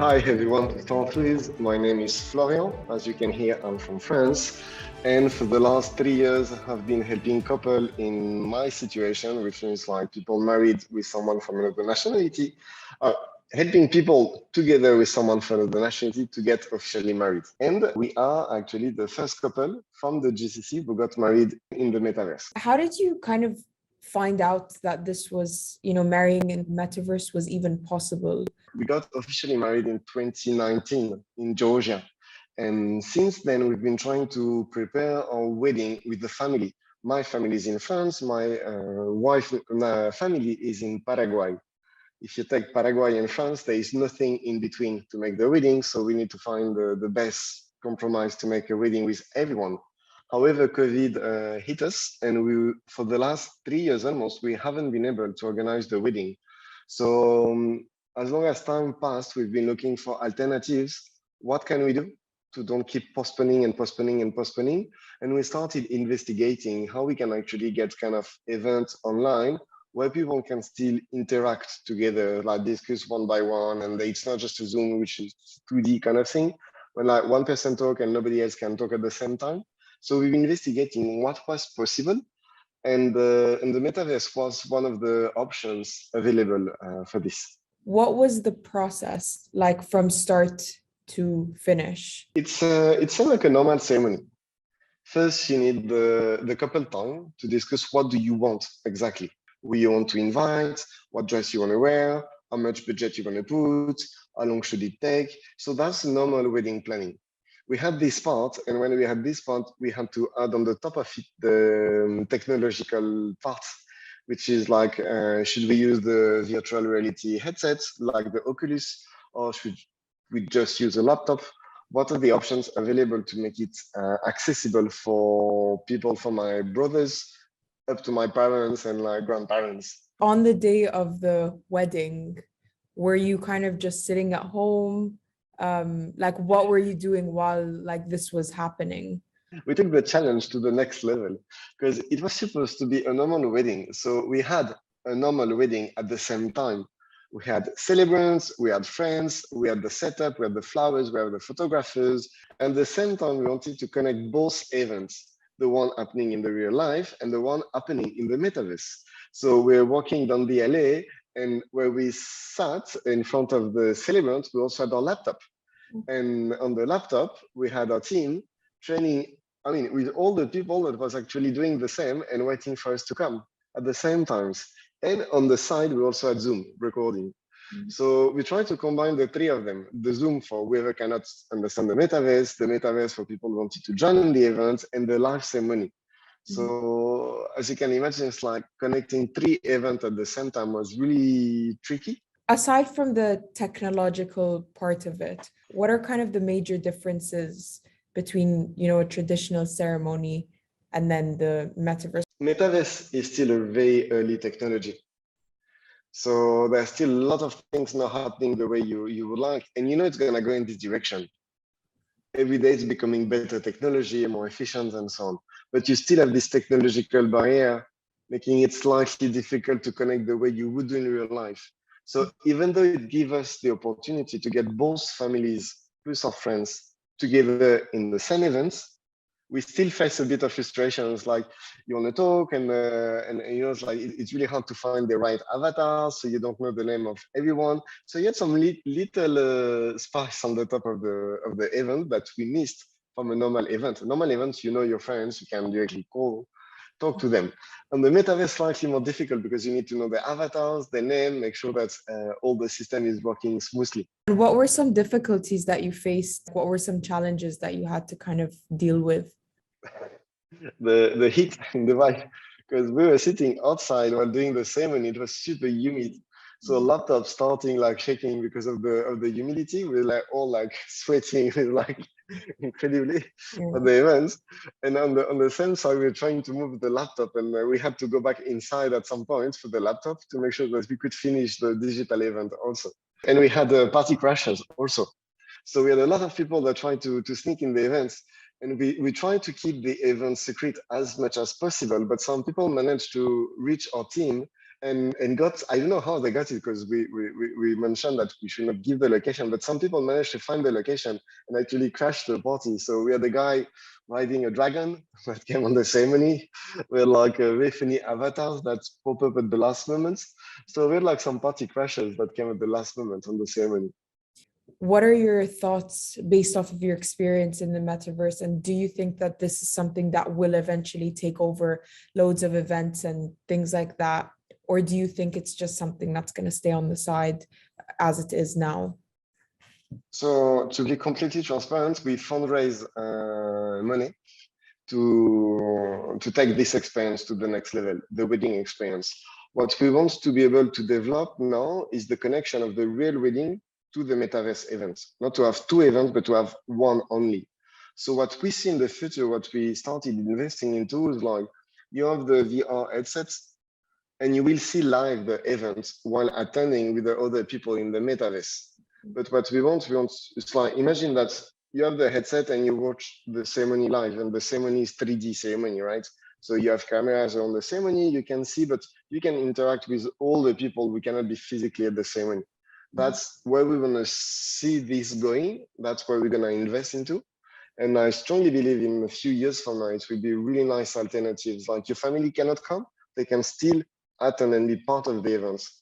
Hi everyone, to start with, my name is Florian. As you can hear, I'm from France. And for the last 3 years, I've been helping couple in my situation, which means like people married with someone from another nationality, helping people together with someone from another nationality to get officially married. And we are actually the first couple from the GCC who got married in the Metaverse. How did you kind of find out that this was, marrying in Metaverse was even possible? We got officially married in 2019 in Georgia. And since then, we've been trying to prepare our wedding with the family. My family is in France. My wife's family is in Paraguay. If you take Paraguay and France, there is nothing in between to make the wedding. So we need to find the best compromise to make a wedding with everyone. However, COVID hit us, and for the last 3 years almost, we haven't been able to organize the wedding. So as long as time passed, we've been looking for alternatives. What can we do to don't keep postponing and postponing and postponing? And we started investigating how we can actually get kind of events online where people can still interact together, like discuss one by one. And it's not just a Zoom, which is 2D kind of thing, where like one person talk and nobody else can talk at the same time. So we've been investigating what was possible. And the Metaverse was one of the options available for this. What was the process like from start to finish? It's like a normal ceremony. First, you need the couple time to discuss what do you want exactly. Who you want to invite, what dress you want to wear, how much budget you want to put, how long should it take. So that's normal wedding planning. We had this part, and when we had this part, we had to add on the top of it the technological part, which is like, should we use the virtual reality headsets like the Oculus, or should we just use a laptop? What are the options available to make it accessible for people, for my brothers, up to my parents and my grandparents? On the day of the wedding, were you kind of just sitting at home? Like, what were you doing while like this was happening? We took the challenge to the next level because it was supposed to be a normal wedding. So we had a normal wedding at the same time. We had celebrants, we had friends, we had the setup, we had the flowers, we had the photographers. And at the same time, we wanted to connect both events, the one happening in the real life and the one happening in the Metaverse. So we're walking down the LA, and where we sat in front of the celebrants, we also had our laptop. And on the laptop, we had our team training, with all the people that was actually doing the same and waiting for us to come at the same times. And on the side, we also had Zoom recording. So we try to combine the three of them, the Zoom for whoever cannot understand the Metaverse for people who wanted to join in the event, and the live ceremony. So as you can imagine, it's like connecting 3 events at the same time was really tricky. Aside from the technological part of it, what are kind of the major differences between, a traditional ceremony and then the Metaverse? Metaverse is still a very early technology. So there's still a lot of things not happening the way you would like. And it's going to go in this direction. Every day it's becoming better technology, more efficient and so on. But you still have this technological barrier, making it slightly difficult to connect the way you would do in real life. So even though it gives us the opportunity to get both families plus our friends together in the same events, we still face a bit of frustrations. Like you want to talk, and it's like it's really hard to find the right avatar, so you don't know the name of everyone. So you had some little sparks on the top of the event that we missed from a normal event. A normal event, your friends, you can directly talk to them. And the Metaverse is slightly more difficult because you need to know the avatars, the name, make sure that all the system is working smoothly. And what were some difficulties that you faced? What were some challenges that you had to kind of deal with? The heat in the vibe, because we were sitting outside while doing the ceremony. It was super humid. So laptop starting like shaking because of the humidity. We're like all like sweating like incredibly at the events. And on the same side, we're trying to move the laptop, and we had to go back inside at some point for the laptop to make sure that we could finish the digital event also. And we had party crashes also. So we had a lot of people that tried to sneak in the events. And we try to keep the event secret as much as possible, but some people managed to reach our team and got, I don't know how they got it, because we mentioned that we should not give the location, but some people managed to find the location and actually crash the party. So we had a guy riding a dragon that came on the ceremony. We had like very funny avatars that pop up at the last moment. So we had like some party crashers that came at the last moment on the ceremony. What are your thoughts based off of your experience in the metaverse? And do you think that this is something that will eventually take over loads of events and things like that? Or do you think it's just something that's going to stay on the side as it is now? So to be completely transparent, we fundraise money to take this experience to the next level, the wedding experience. What we want to be able to develop now is the connection of the real wedding to the metaverse events, not to have two events, but to have one only. So what we see in the future, what we started investing into is like, you have the VR headsets and you will see live the events while attending with the other people in the metaverse. But what we want, it's like, imagine that you have the headset and you watch the ceremony live, and the ceremony is 3D ceremony, right? So you have cameras on the ceremony, you can see, but you can interact with all the people who cannot be physically at the ceremony. That's where we're gonna see this going. That's where we're gonna invest into. And I strongly believe in a few years from now, it will be really nice alternatives. Like your family cannot come, they can still attend and be part of the events.